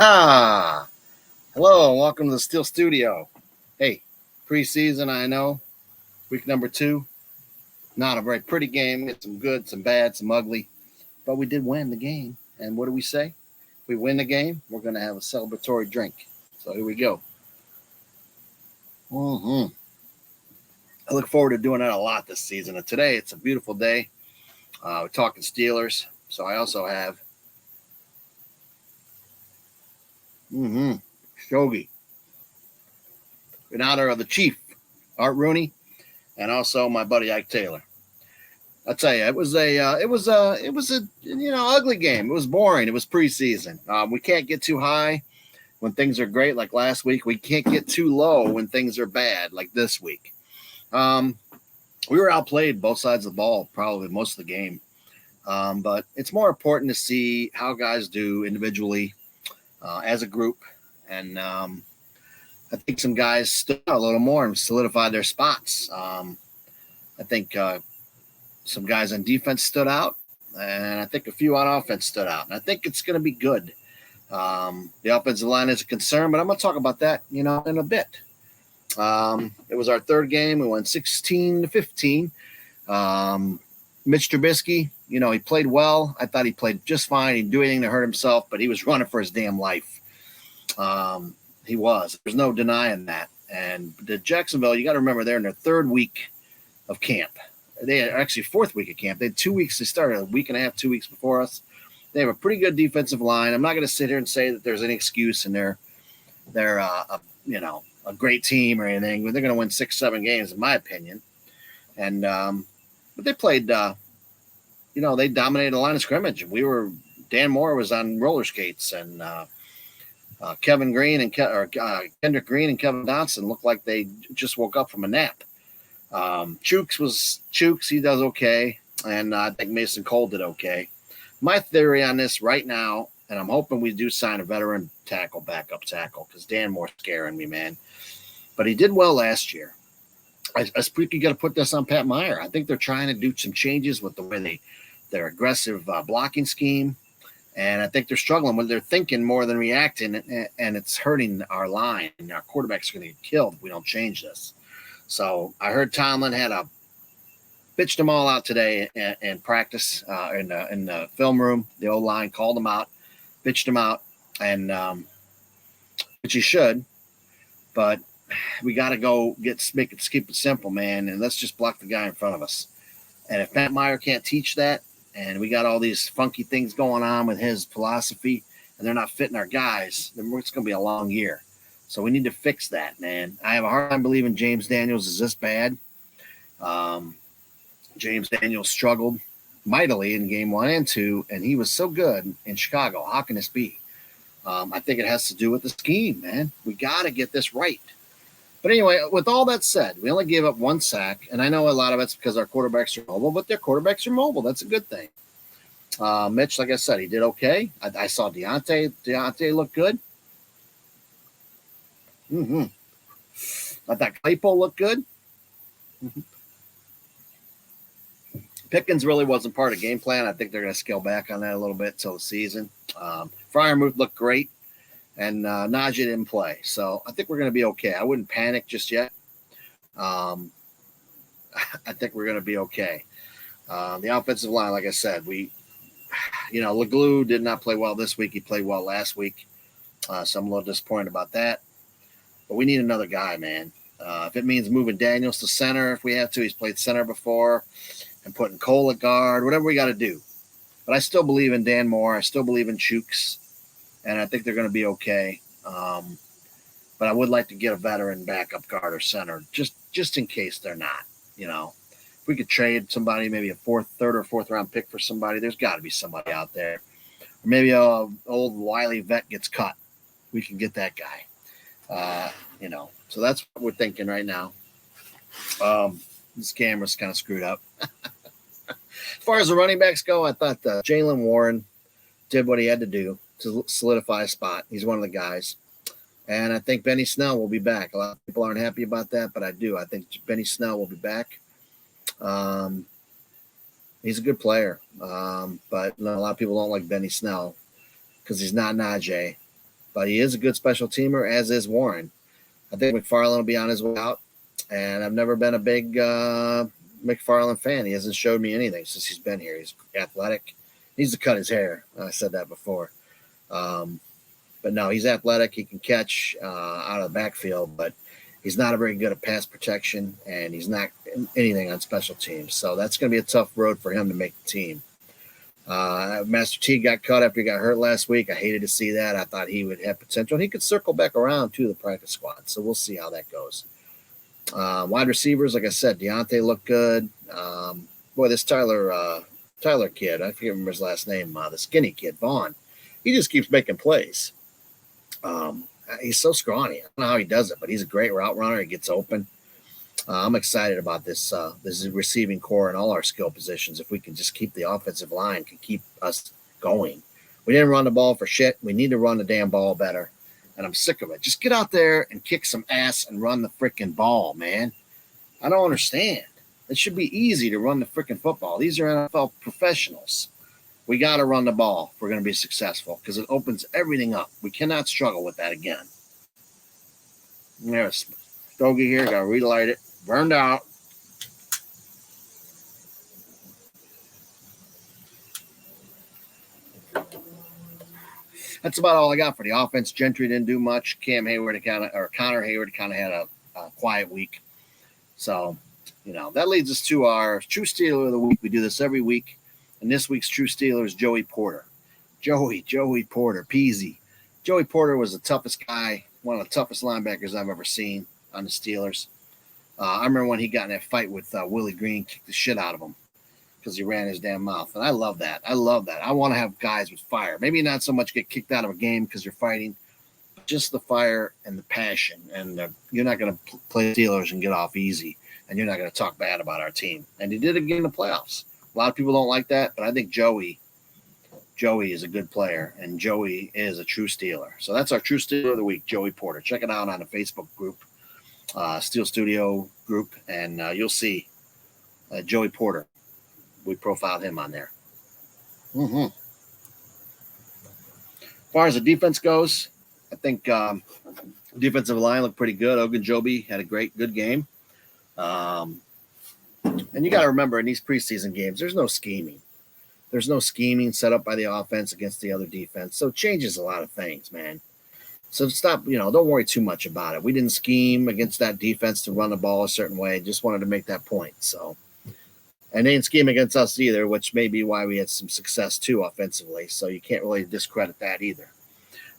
Hello, and welcome to the Steel Studio. Hey, preseason, I know, week number 2. Not a very pretty game. It's some good, some bad, some ugly, but we did win the game. And what do we say? If we win the game, we're going to have a celebratory drink. So here we go. I look forward to doing that a lot this season. And today, it's a beautiful day. We're talking Steelers. So I also have Shogi, in honor of the Chief, Art Rooney, and also my buddy Ike Taylor. I'll tell you, it was a ugly game. It was boring. It was preseason. We can't get too high when things are great, like last week. We can't get too low when things are bad, like this week. We were outplayed both sides of the ball probably most of the game, but it's more important to see how guys do individually as a group, and I think some guys stood out a little more and solidified their spots. I think some guys on defense stood out, and I think a few on offense stood out. And I think it's going to be good. The offensive line is a concern, but I'm going to talk about that, in a bit. It was our third game. We won 16-15. Mitch Trubisky, he played well. I thought he played just fine. He didn't do anything to hurt himself, but he was running for his damn life. He was. There's no denying that. And the Jacksonville, you got to remember, they're in their third week of camp. They are actually fourth week of camp. They had 2 weeks. They started a week and a half, 2 weeks before us. They have a pretty good defensive line. I'm not going to sit here and say that there's any excuse and they're a great team or anything. But they're going to win 6-7 games, in my opinion. And but they played. They dominated the line of scrimmage. Dan Moore was on roller skates, and Kendrick Green and Kevin Dotson looked like they just woke up from a nap. Chooks. He does okay, and I think Mason Cole did okay. My theory on this right now, and I'm hoping we do sign a veteran backup tackle, because Dan Moore's scaring me, man. But he did well last year. I think you got to put this on Pat Meyer. I think they're trying to do some changes with the way their aggressive blocking scheme. And I think they're struggling when they're thinking more than reacting, and it's hurting our line. Our quarterbacks are going to get killed if we don't change this. So I heard Tomlin pitched them all out today in practice in the film room. The O-line called them out, pitched them out, and which he should. But we got to go keep it simple, man, and let's just block the guy in front of us. And if Pat Meyer can't teach that, and we got all these funky things going on with his philosophy, and they're not fitting our guys, then it's going to be a long year. So we need to fix that, man. I have a hard time believing James Daniels is this bad. James Daniels struggled mightily in game 1 and 2, and he was so good in Chicago. How can this be? I think it has to do with the scheme, man. We got to get this right. But anyway, with all that said, we only gave up 1 sack, and I know a lot of it's because our quarterbacks are mobile, but their quarterbacks are mobile. That's a good thing. Mitch, like I said, he did okay. I saw Deontay look good. I thought Claypool looked good. Pickens really wasn't part of the game plan. I think they're going to scale back on that a little bit till the season. Freiermuth looked great, and Najee didn't play. So I think we're going to be okay. I wouldn't panic just yet. I think we're going to be okay. The offensive line, like I said, Leglue did not play well this week. He played well last week. So I'm a little disappointed about that. But we need another guy, man. If it means moving Daniels to center, if we have to, he's played center before, and putting Cole at guard, whatever we got to do. But I still believe in Dan Moore. I still believe in Chooks, and I think they're going to be okay. But I would like to get a veteran backup guard or center, just in case they're not. If we could trade somebody, maybe a third or fourth round pick for somebody, there's got to be somebody out there. Or maybe a old wily vet gets cut. We can get that guy. So that's what we're thinking right now. This camera's kind of screwed up. As far as the running backs go, I thought Jaylen Warren did what he had to do to solidify a spot. He's one of the guys. And I think Benny Snell will be back. A lot of people aren't happy about that, but I do. I think Benny Snell will be back. He's a good player. But a lot of people don't like Benny Snell because he's not Najee. but he is a good special teamer, as is Warren. I think McFarland will be on his way out, and I've never been a big McFarland fan. He hasn't showed me anything since he's been here. He's athletic. He needs to cut his hair. I said that before. But no, he's athletic. He can catch out of the backfield, but he's not very good at pass protection, and he's not anything on special teams. So that's going to be a tough road for him to make the team. Master T got cut after he got hurt last week. I hated to see that. I thought he would have potential. He could circle back around to the practice squad. So we'll see how that goes. Wide receivers, like I said, Deontay looked good. This Tyler kid, I forget remember his last name, the skinny kid, Vaughn. He just keeps making plays. He's so scrawny. I don't know how he does it, but he's a great route runner. He gets open. I'm excited about this receiving core and all our skill positions. If we can just keep the offensive line, can keep us going. We didn't run the ball for shit. We need to run the damn ball better. And I'm sick of it. Just get out there and kick some ass and run the freaking ball, man. I don't understand. It should be easy to run the freaking football. These are NFL professionals. We got to run the ball if we're going to be successful because it opens everything up. We cannot struggle with that again. There's stogie here. Got to relight it. Burned out. That's about all I got for the offense. Gentry didn't do much. Connor Hayward kind of had a quiet week. So, that leads us to our True Steeler of the Week. We do this every week. And this week's True Steeler is Joey Porter. Joey Porter, Peasy. Joey Porter was the toughest guy, one of the toughest linebackers I've ever seen on the Steelers. I remember when he got in that fight with Willie Green, kicked the shit out of him because he ran his damn mouth. And I love that. I want to have guys with fire. Maybe not so much get kicked out of a game because you're fighting, but just the fire and the passion. And you're not going to play Steelers and get off easy, and you're not going to talk bad about our team. And he did it again in the playoffs. A lot of people don't like that, but I think Joey is a good player, and Joey is a true Steeler. So that's our True Steeler of the Week, Joey Porter. Check it out on the Facebook group, Steel Studio group, and you'll see Joey Porter. We profiled him on there. As far as the defense goes, I think defensive line looked pretty good. Ogunjobi had a good game. And you got to remember, in these preseason games, there's no scheming. There's no scheming set up by the offense against the other defense. So it changes a lot of things, man. So stop, don't worry too much about it. We didn't scheme against that defense to run the ball a certain way. Just wanted to make that point. So, and they didn't scheme against us either, which may be why we had some success too offensively. So you can't really discredit that either.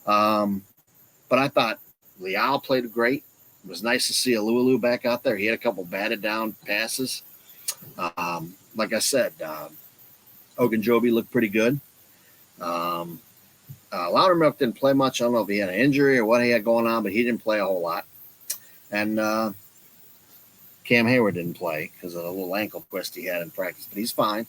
But I thought Leal played great. It was nice to see Alualu back out there. He had a couple batted down passes. Like I said, Ogunjobi looked pretty good. Loudermilk didn't play much. I don't know if he had an injury or what he had going on, but he didn't play a whole lot. And Cam Hayward didn't play because of a little ankle twist he had in practice, but he's fine.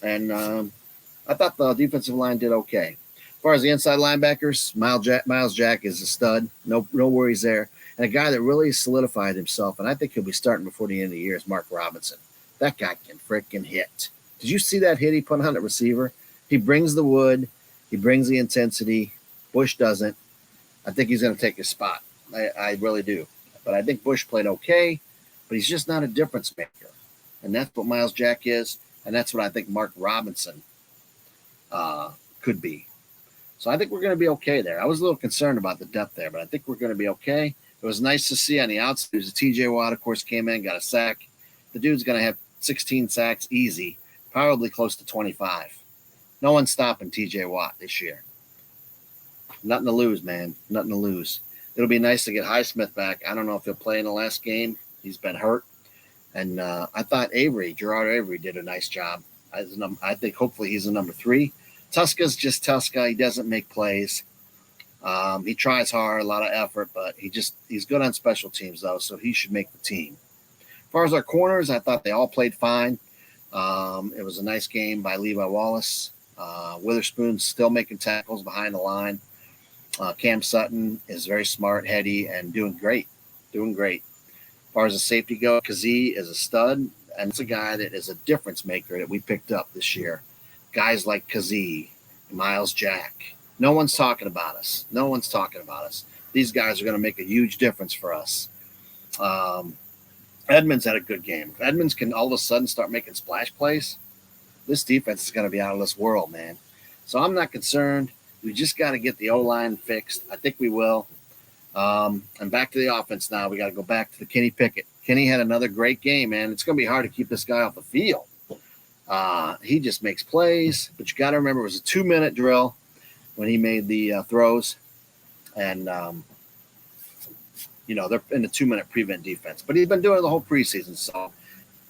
And I thought the defensive line did okay. As far as the inside linebackers, Miles Jack is a stud. No worries there. And a guy that really solidified himself, and I think he'll be starting before the end of the year, is Mark Robinson. That guy can freaking hit. Did you see that hit he put on the receiver? He brings the wood. He brings the intensity. Bush doesn't. I think he's going to take his spot. I really do. But I think Bush played okay, but he's just not a difference maker. And that's what Miles Jack is, and that's what I think Mark Robinson could be. So I think we're going to be okay there. I was a little concerned about the depth there, but I think we're going to be okay. It was nice to see on the outside. There's a TJ Watt, of course, came in, got a sack. The dude's going to have 16 sacks easy, probably close to 25. No one's stopping TJ Watt this year. Nothing to lose, man. Nothing to lose. It'll be nice to get Highsmith back. I don't know if he'll play in the last game. He's been hurt. And I thought Gerard Avery did a nice job. I think hopefully he's a number 3. Tuska's just Tuska. He doesn't make plays. He tries hard, a lot of effort, but he's good on special teams, though, so he should make the team. As far as our corners, I thought they all played fine. It was a nice game by Levi Wallace. Witherspoon's still making tackles behind the line. Cam Sutton is very smart, heady, and doing great. As far as the safety goes, Kazee is a stud, and it's a guy that is a difference maker that we picked up this year. Guys like Kazee, Miles Jack, No one's talking about us. No one's talking about us. These guys are going to make a huge difference for us. Edmonds had a good game. If Edmonds can all of a sudden start making splash plays, this defense is going to be out of this world, man. So I'm not concerned. We just got to get the O-line fixed. I think we will. And back to the offense now. We got to go back to the Kenny Pickett. Kenny had another great game, man. It's going to be hard to keep this guy off the field. He just makes plays, but you got to remember it was a 2-minute drill when he made the throws. And, they're in the 2-minute prevent defense. But he's been doing it the whole preseason. So,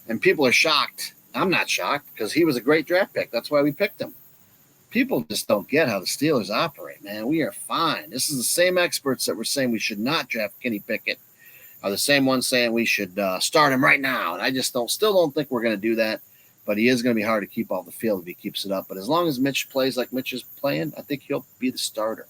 and people are shocked. I'm not shocked because he was a great draft pick. That's why we picked him. People just don't get how the Steelers operate, man. We are fine. This is the same experts that were saying we should not draft Kenny Pickett are the same ones saying we should start him right now. And I just still don't think we're going to do that. But he is going to be hard to keep off the field if he keeps it up. But as long as Mitch plays like Mitch is playing, I think he'll be the starter.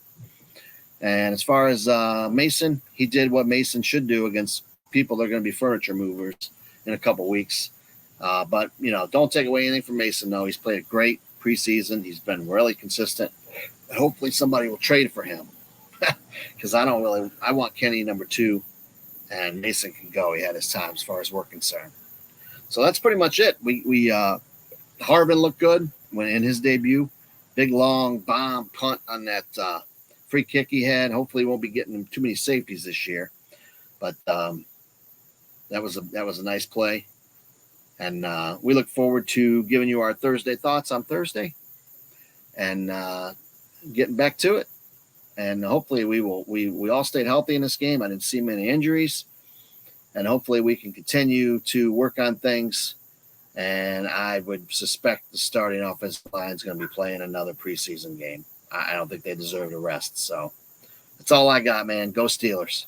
And as far as Mason, he did what Mason should do against people that are going to be furniture movers in a couple weeks. But, don't take away anything from Mason, though. He's played a great preseason. He's been really consistent. And hopefully somebody will trade for him because I want Kenny number 2 and Mason can go. He had his time as far as we're concerned. So that's pretty much it. Harbin looked good when in his debut. Big, long bomb punt on that free kick he had. Hopefully he won't be getting too many safeties this year. But that was a nice play. And we look forward to giving you our Thursday thoughts on Thursday and getting back to it. And hopefully we all stayed healthy in this game. I didn't see many injuries. And hopefully we can continue to work on things. And I would suspect the starting offensive line is going to be playing another preseason game. I don't think they deserve a rest. So that's all I got, man. Go Steelers.